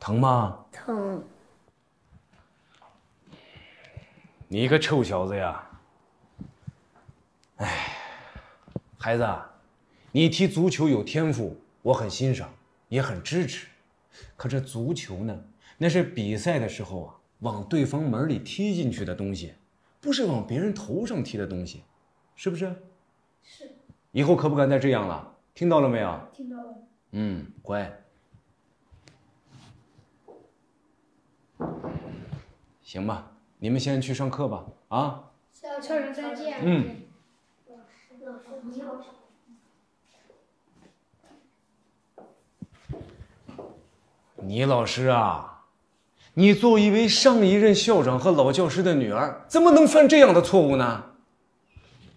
疼吗？疼。你个臭小子呀！哎，孩子，你踢足球有天赋，我很欣赏，也很支持。可这足球呢，那是比赛的时候啊，往对方门里踢进去的东西，不是往别人头上踢的东西，是不是？是。以后可不敢再这样了，听到了没有？听到了。乖。行吧，你们先去上课吧。啊。校长再见。老师你好。倪老师啊，你作为一位上一任校长和老教师的女儿，怎么能犯这样的错误呢？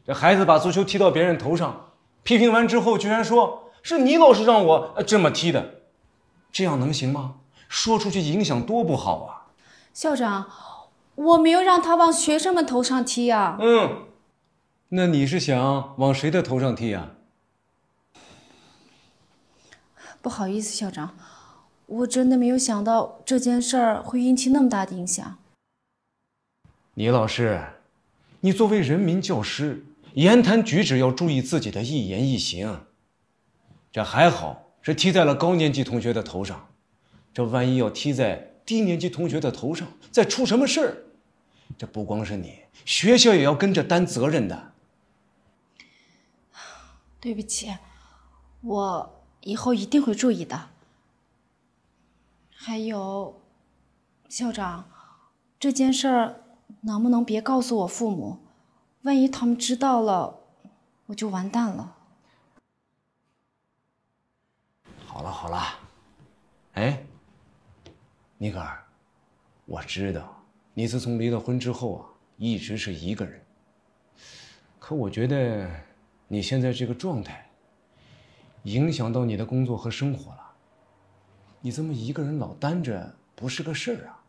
这孩子把足球踢到别人头上，批评完之后居然说是倪老师让我这么踢的，这样能行吗？说出去影响多不好啊！校长，我没有让他往学生们头上踢啊。那你是想往谁的头上踢啊？不好意思，校长，我真的没有想到这件事儿会引起那么大的影响。倪老师，你作为人民教师，言谈举止要注意自己的一言一行。这还好是踢在了高年级同学的头上，这万一要踢在低年级同学的头上，再出什么事儿，这不光是你，学校也要跟着担责任的。对不起，我以后一定会注意的。还有，校长，这件事儿能不能别告诉我父母？万一他们知道了，我就完蛋了。好了，哎，尼克尔，我知道你自从离了婚之后啊，一直是一个人。可我觉得你现在这个状态，影响到你的工作和生活了。你这么一个人老单着，不是个事儿啊，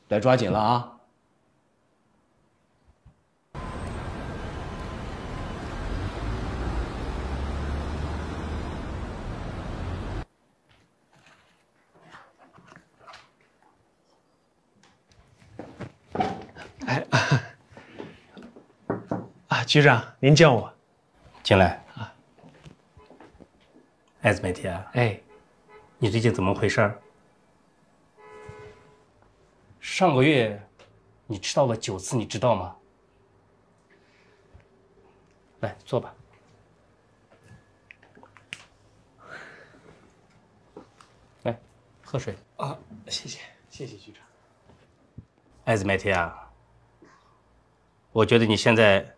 得抓紧了啊！局长，您叫我进来啊。艾子梅提啊，你最近怎么回事？上个月你迟到了9次，你知道吗？来，坐吧。来，喝水啊，谢谢局长。艾子梅提啊，我觉得你现在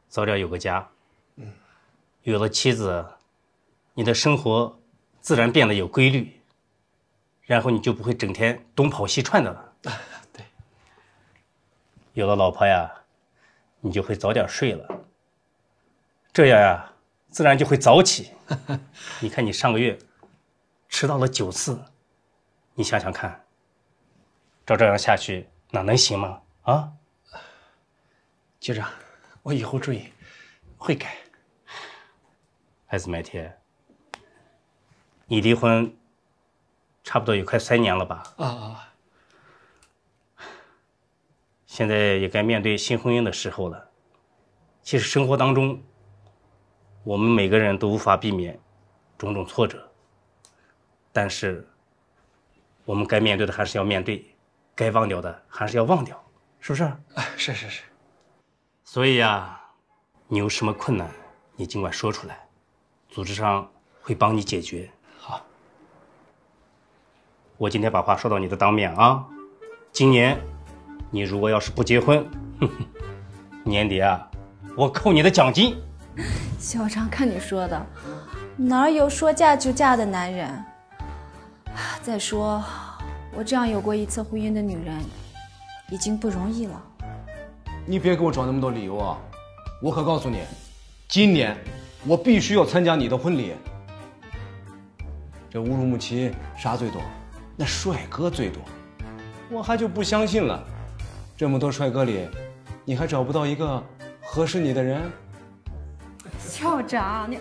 早点有个家，有了妻子，你的生活自然变得有规律，然后你就不会整天东跑西窜的了。对，有了老婆呀，你就会早点睡了，这样呀，自然就会早起。你看你上个月迟到了9次，你想想看，照这样下去哪能行吗？啊，局长，我以后注意，会改。艾子麦铁，你离婚差不多有快3年了吧？现在也该面对新婚姻的时候了。其实生活当中，我们每个人都无法避免种种挫折，但是我们该面对的还是要面对，该忘掉的还是要忘掉，是不是？是。所以呀，你有什么困难，你尽管说出来，组织上会帮你解决。好，我今天把话说到你的当面啊，今年你如果要是不结婚，年底啊，我扣你的奖金。校长，看你说的，哪有说嫁就嫁的男人？再说，我这样有过1次婚姻的女人，已经不容易了。你别给我找那么多理由啊！我可告诉你，今年我必须要参加你的婚礼。这乌鲁木齐啥最多？那帅哥最多。我还就不相信了，这么多帅哥里，你还找不到一个合适你的人？校长，你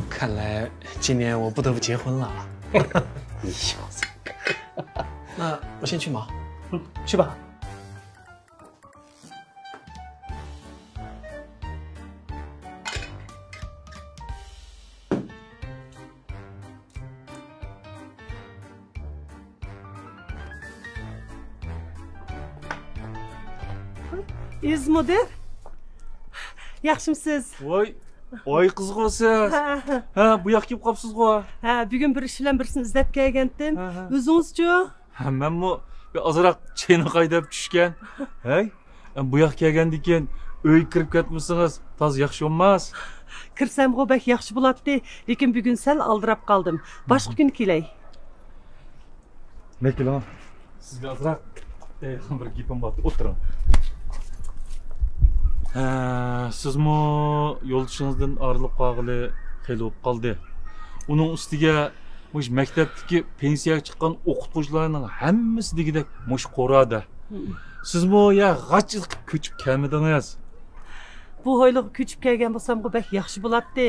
看来今年我不得不结婚了。你小子！那我先去忙。去吧。 İzmir. Yaxshimisiz? Voy qizg'o siz. Ha, bu yoqqa kelib qolibsiz-ku. Ha, bugun bir ish bilan birisini izlab kelgandim. O'zingizchi? Ha, menmi bir ozroq chayni qaydab tushgan. Hey, bu yoqqa kelgandan keyin uy kirib ketmisingiz, toz yaxshi emas. Kirsam bak yaxshi bo'ladi, lekin bugun sal aldirab qoldim. Boshqa kun kelay. Mekilan, sizga ozroq bir gapim bor. O'tiring. Sizmi yo'ldishingizdan ayrilib qolg'ili xeyli bo'lib qoldi. Uning ustiga mush maktabdagi pensiyaga chiqqan o'qituvchilarning hammasi degidek mush qo'rada. Sizmi ya g'achil ko'chib kelmadingiz? Bu hoyliga ko'chib kelgan bo'lsam bak yaxshi bo'ladi.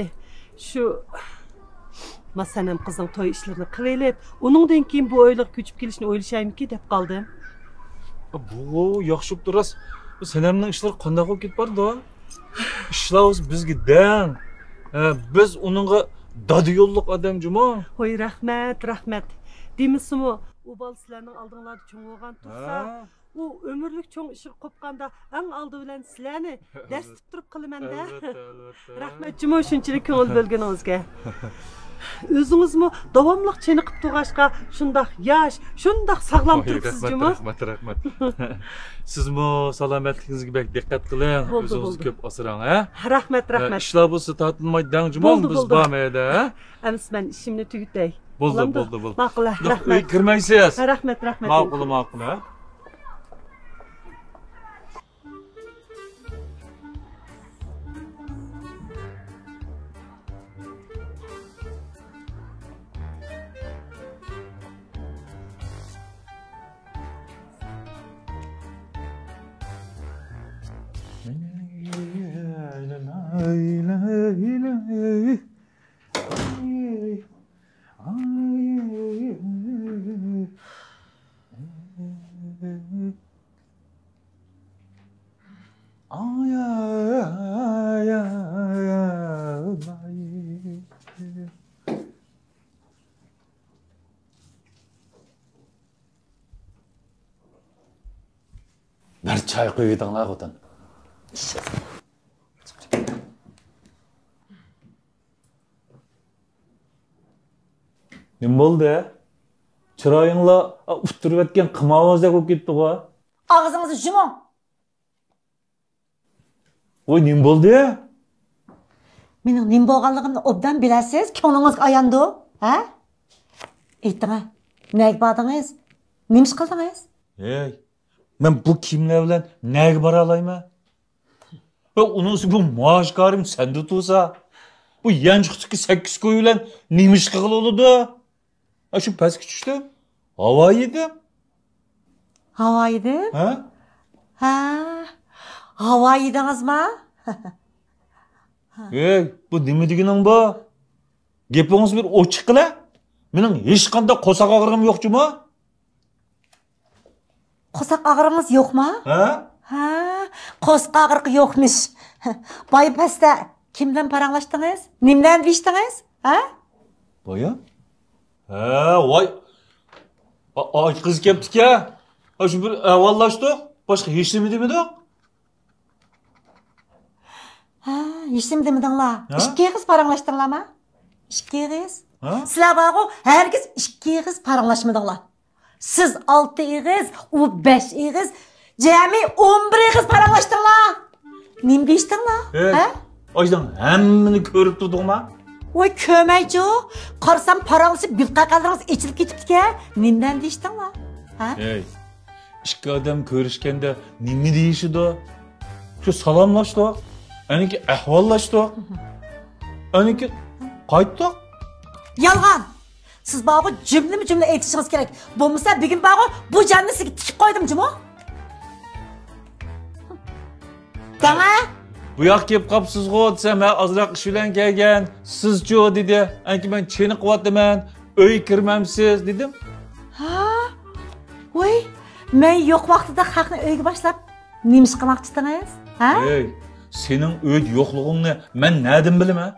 Shu masalan qizning to'y ishlarini qilib, uningdan keyin bu hoyliga ko'chib kelishni o'ylashaymi deb qoldim. Bu yaxshi turasiz. Senemning ishlari qanday bo'lib ketdi? Ishlar bizga dang. Biz uningga dadi yo'lliq odam juma. Hoy, rahmat. Demisimi, u bola sizlarning oldinglarda cho'ng bo'lgan tursa, u umrlik cho'ng ishga qo'pqanda eng oldi bilan sizlarni dars turib qilaman-da. Albatta. Rahmat juma shunchalik ko'ngil bo'lganingizga. O'zingizmi davomli chiniqib turg'ashqa shundoq yosh, shundoq sog'lom turibsiz juma. Rahmat. Sizmi salomatligingizga bek diqqat qiling. O'zingizni ko'p asrang, ha? Rahmat. Ishlar bo'lsa tatilmay dang juma biz bormaydi, ha? Amis men ishimni tugatay. Bo'ldi. Ma'qul, rahmat. Kirmaysiz. Rahmat. Ma'qul, ha? Bir çay koyuydun la kodan. Ne oldu? Çırayınla uçturup etken qımavazda ko'p ketdi go. Ağzınızı yuming. Oy, ne oldu? Mening nim bo'lganligimni obdan bilasiz, ko'nglingiz ayandi, ha? Ayting, nega bordingiz? Nima ish qildingiz? Hey, men bu kimlar bilan nega bora olayman? Unisi bu maaşkarim sende tursa, bu yanchiqdagi 8 ko'y bilan nima ish qilib oladi? Shu pastga tushdim. Havo yedim. Havo yedim? Ha? Havo yedingizmi? Hey, bu nima deganing bu? Gapingiz bir ochiq qila. Mening hech qanday qo'saq og'rig'im yo'qmi? Qo'saq og'rig'ingiz yo'qmi? Ha, qo'saq og'rig'i yo'qmish. Boy pastda kimdan paranglashdingiz? Nimdan deyishdingiz? Ha? Boya? Ha, voy. Ay qiz kelibdi-ku. Shu bir avvallashdik. Boshqa hech nima demadik. Ha, hech nima demedinglar. Ikki qiz paranglashdinglarmi? Ikki qiz? Sizlar borku herkes ikki qiz paranglashmadinglar. Siz 6 qiz, u 5 qiz, jami 11 qiz paranglashdinglar. Nima deyishdinglar? Ha? Oydan hammani ko'rib turdingmi? Voy ko'maychi, qarsam paranglashib bilqaqalaringiz ichilib ketibdi-ku. Nimdan deyishdinglar? Ha? Hey. Ikki odam ko'rishganda nima deyishdi? Shu salomlashdi. Aniki ahvollashdi. Aniki qaytdi. Yolg'on. Siz bog'i jumla aytishingiz kerak. Bo'lmasa bugun bog'i bu jonni sizga tikib qo'ydim-jimi? Dana? Bu yoq kelib qopsiz-ku desam, men ozroq ish bilan kelgan. Siz-chi dedi. Anki men cheni qilyapman. Uy kirmamsiz dedim. Ha? Men yo'q vaqtida haqni uyga boshlab nima ish qilmoqchisiniz? Ha? Ey, sening uyda yo'qlig'ingni men nereden bilaman?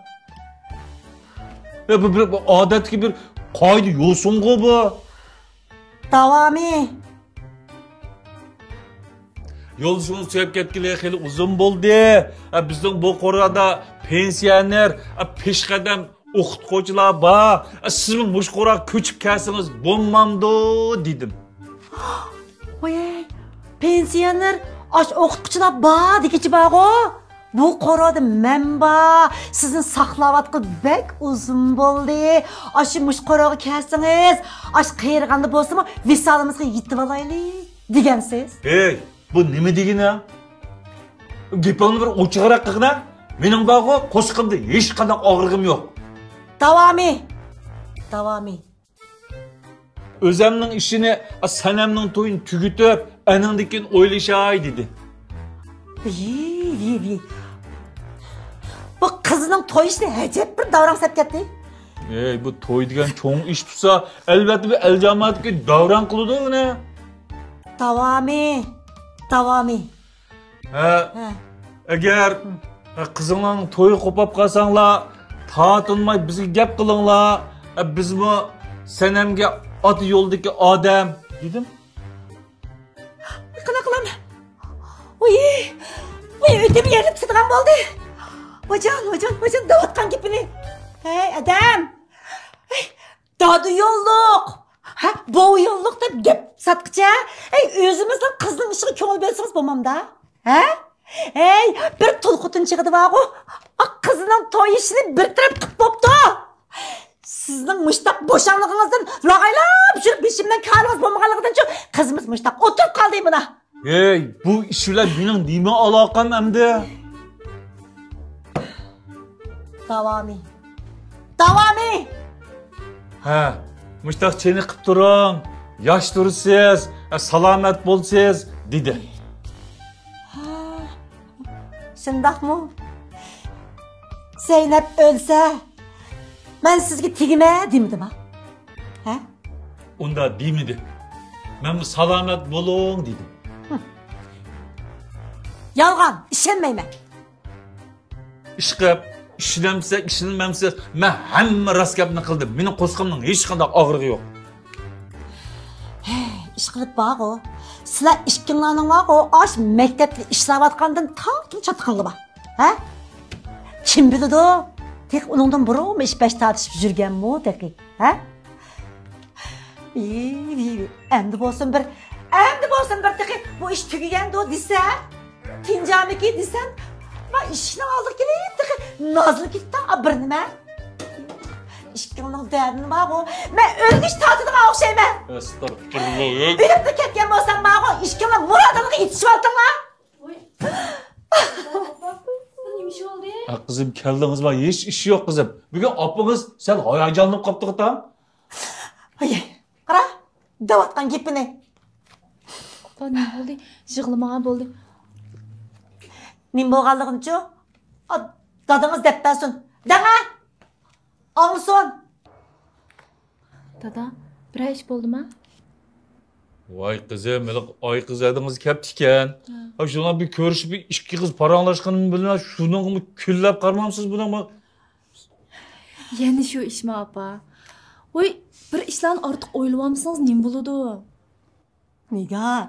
Bu bir odatga bir qoida yo'sinqu bu. Davomi. Yo'lishimiz suyab ketgili xeyli uzun bo'ldi. Bizning bu qorada pensioner, peshqadam o'qituvchilar bor. Sizning mush qora ko'chib kelsangiz bo'lmamdi dedim. Voy, pensioner aş o'qituvchilar bor degichi bor-ku. Bu qorada men bor. Sizni saqlavatqan bek uzun bo'ldi. Aşı mush qoraga kelsangiz, aş qiyirganda bo'lsa-mu, visalimizga yetib olaylik degansiz. Hey, bu nima degini? Gapingni bir ochiqroq qilgina. Mening bog'i qo'shiqimda hech qanday og'rig'im yo'q. Davomi. O'zimning ishini sanamning to'yini tugitib, aningdikin o'ylashay dedi. Bu qizning to'y ishini ajab bir davron sap ketdi. Ey, bu to'y degan cho'ng ish tutsa, albatta bir el jamoatga davron qiladi uni. Davomi. Agar qizingning to'yi qo'pab qolsanglar, tatinmay bizga gap qilinglar. Bizmi sanamga ot yo'ldagi odam dedim. Qana qilaman. Voy, o'tib yerib sitgan bo'ldi. Vajan, davatqan gapini. Hey, adam. Hey, dadı yo'lluq. Ha, bu yo'lluq deb gap satqıcha. Hey, o'zimizning qizning ishiga ko'ngil bersangiz bo'lmamda. Ha? Hey, bir tulqutun chiqdi bor-ku. Qizining to'y ishini bir taraf qilib bo'pti. Sizning mushtaq bo'shanligingizdan lag'aylab yurib beshimdan karingiz bo'lmaganligidan-chi, qizimiz mushtaq o'tirib qoldi buna. Hey, bu ish bilan mening nima aloqam endi? Davomi. Ha, mushtaq cheni qilib turing. Yosh tursiz, salomat bo'lsiz dedi. Shundaqmi? Zeynep ölse, ben sizga tegime demedim ha? Ha? Unda demedi. Ben bu salomat bo'ling dedim. Yalgan, ishonmayman. İş qilib, ishlamsak, ishlamamsak, men hamma rost gapni qildim. Mening qo'sqimning hech qanday og'rig'i yo'q. İş qilib bor-ku. Sizlar ishkinglarning bor-ku, aş maktabda ishlayotgandan tortib chatqanli bor. Ha? Kim biladi? Tek onundan burunmi iş baş tartışıp yürgenmi o deki? Ha? Endi bo'lsin bir deki bu iş tügügendi o dese, tincaniki desen, ma işini aldık geleyim deki, nazlı gitti bir nime. İşkimning derdini bor-ku, men o'lgish tortidimi o'xshayman. Estağfurullah. O'lib ketgan bo'lsam bor-ku, ishkimlar murodimga yetishib oldinglar. Nima oldu? Kızım keldiniz var, hiç iş yok kızım. Bugün apınız sen hayacanlanıp kaptık tam. Ay, qara, davatqan gapini. Nima bo'ldi? Yig'lamagan bo'ldi. Nima bo'lganligini-chi? Dadingiz deb bersin. Danga. Olsun. Dada, bir ish bo'ldimi? Vay kızım, ay kız ediniz keptiken. Şuna bir görüşüp bir iki kız paranlaşkanını bilmem, şunun küllep karmamsız buna mı? Yani şu iş mi apa? Oy, bir işlerini artık oylamamsınız nima bo'ladi? Nigar,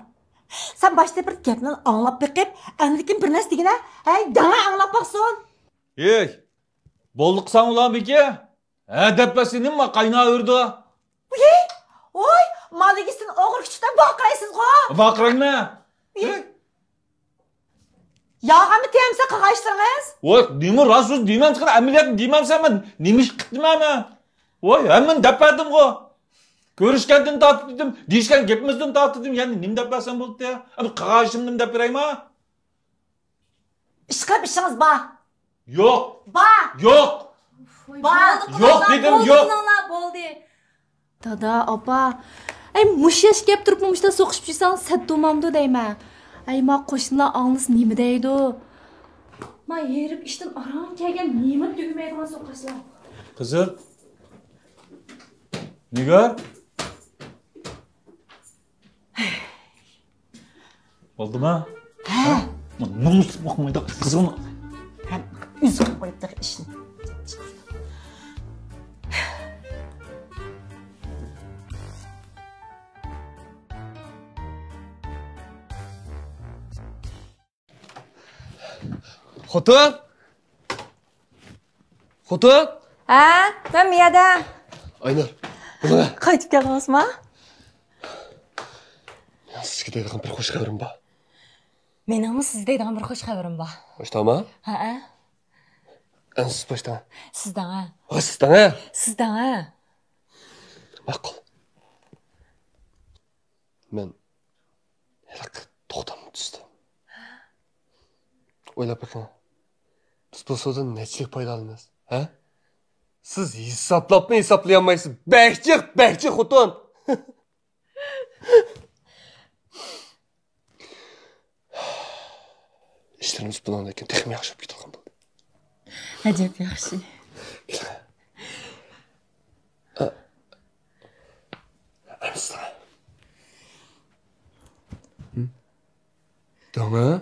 sen başta bir gapni anlap bekip, andikin bir narsa degina, hey, dana anlap bakson. Hey, bolluk san ulan beki? Depesi nima kaynağı ördü? Oy, maligisin oğul küçükten bakıraysınız ko. Bakırın ne? Yağamı temse kakaştırınız. Oy, nima rasus demem sıkır, ameliyat demem sen ben, nimiş kıttım ama. Oy, hemen depedim ko. Görüşkenden tatlıdım, dişken gepimizden tatlıdım, yani nim depesen buldu ya. Abi kakaşımdım depereyim ha? İşkıp işiniz ba. Yok. Ba. Yok. Ba. Yok dedim, yok. Dada, apa, ay mush yash kelib turib mushda so'qishib yursang sattomamdi deyman. Ay ma qo'shnilar anglis nima deydi? Ma yerib ishdan aron kelgan nima tugmaydigan so'qishlar. Kızım. Nigar. Oldu mu? Ha. Ne olsun bakmaydı kızım. Hem üzgün koyup işini. Xotin! Xotin! Ha, ben Miyada. Aynur, buna. Qaytib keldingizmi? Sizga deydigan bir xush xabarim bor. Meningmi sizga deydigan bir xush xabarim bor. Boshdanmi? Ha? Siz boshdan. Sizdan ha. Sizdan ha? Sizdan ha. Ma'qul. Men haliq to'xtamni tuzdim. O'ylab baking. Biz bu so'zdan nechilik foydalanamiz, ha? Siz hisoblabmi hisoblayolmaysiz. Bakchiq xotin. İşlerimiz bundan keyin texmi yaxshi bo'lib ketgan bo'ldi. Ajab yaxshi. Amsa. Tamam.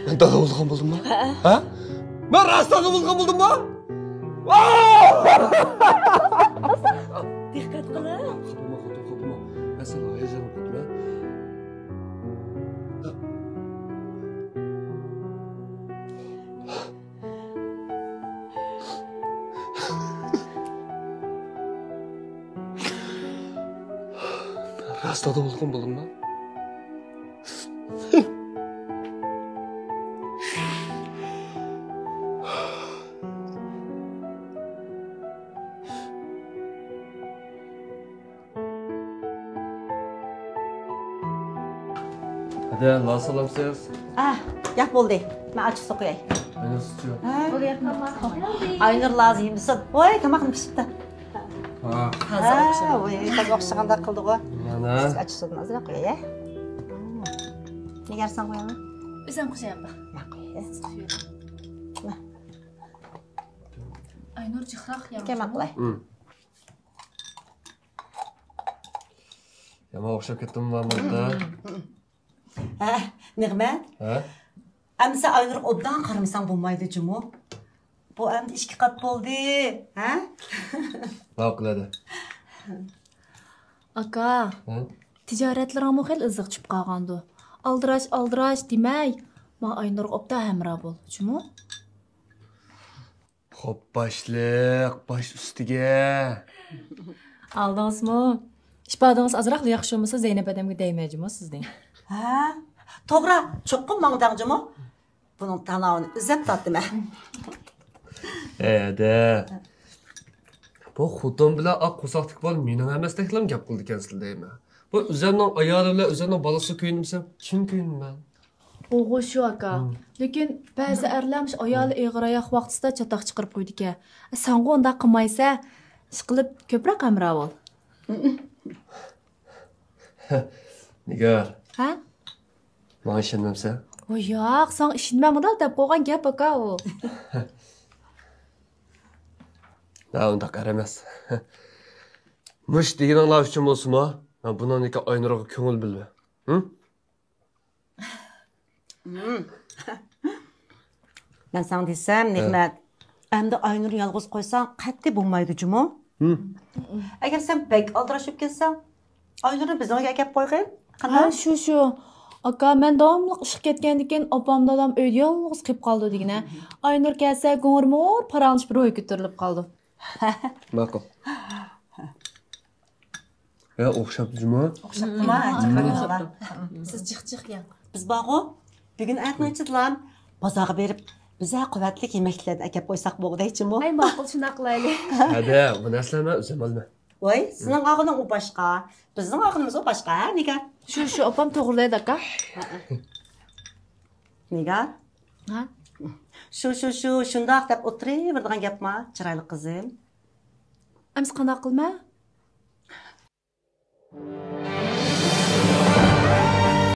Ben dada bo'lgan bo'ldimmi? Ha? Men rostdan bo'lgan bo'ldimmi? Diqqat qiling. Qopma. Men seni hayajonga qo'yma. Rostdan bo'lgan bo'ldimmi? Hadi Allah'a salam siz. Gap bo'ldi. Men ochib so'qiyay. Aynen sütüyor. Aynur lazım mısın? Oy, tamam pişipti. Ha. Ha, oy, tabii o'xshaganda qildi qo'y. Mana. Ochib so'qni azra qo'yay. Negarsan qo'yaman? O'zim qo'shayapman. Aynur jiqroq Kemak qilay. Yama o'xshab ketdim bunda. Nig'mat. Ha? Amsa Aynur obdan qaramasang bo'lmaydi jumu. Bu endi 2 qat bo'ldi, ha? Ne qiladi? Aka, tijoratlaringmi xil iziq tushib qolgandi. Aldirash demay, men Aynur obda hamra bo'l, jumu? Xo'p, boshliq, bosh ustiga. Aldingizmi? Ishpadingiz azroq yaxshi bo'lmasa Zaynab adamga deymayjimi sizning? Ha? To'g'ri, cho'qqin mangdangjimi? Buning tanavini izlab tatdim. De. Bu xotin bilan oq qo'soqlik bo'lib, mening emasliklam gap qildi ekansiz deyman. Bu o'zimning ayoli bilan o'zimning bolasi kuyinmasa, kim kuyinman? O'g'il shu aka. Lekin ba'zi erlarmish ayoli eg'ir oyoq vaqtida chatoq chiqarib qo'ydi ekan. Senga unda qilmaysa, ish qilib ko'proq amra bo'l. Nigar. Ha? Menga ishonmamsan? O yo'q, sen ishonmamidal deb qo'ygan gap aka u. Ha, unda qaramas. Mush deganinglar uchun bo'lsinmi? Men bundan keyin Aynurga ko'ngil bilma. Men sana desam, Nig'mat, endi Aynur yolg'iz qo'ysang, qat'iy bo'lmaydi jumu. Agar sen bek aldirashib ketsang, Aynurni bizga kelib qo'yg'in. Ha, shu. Aka, men davomli ishga ketgandan keyin opam dadam uyda yolg'iz qolib qoldi degina. Aynur kelsa, ko'nglim paranchish bir o'y ko'tarilib qoldi. Ma'qul. Ya o'xshab juma? Siz jiq-jiq Biz bog'u bugun aytmoqchidilar, bozorga berib biza quvvatli yemeklarni akab qo'ysak bo'g'daychimi? Ay, ma'qul, shuna qilaylik. Hadi, bu narsalarni o'zim olma. Voy, sizning og'ining u boshqa, bizning og'inimiz u boshqa, Nigar. Shu opam to'g'rilaydi aka. Nigar? Ha? Shu, shundoq deb o'tiraveradigan gapmi, chiroyli qizim? Ams qanday qilma?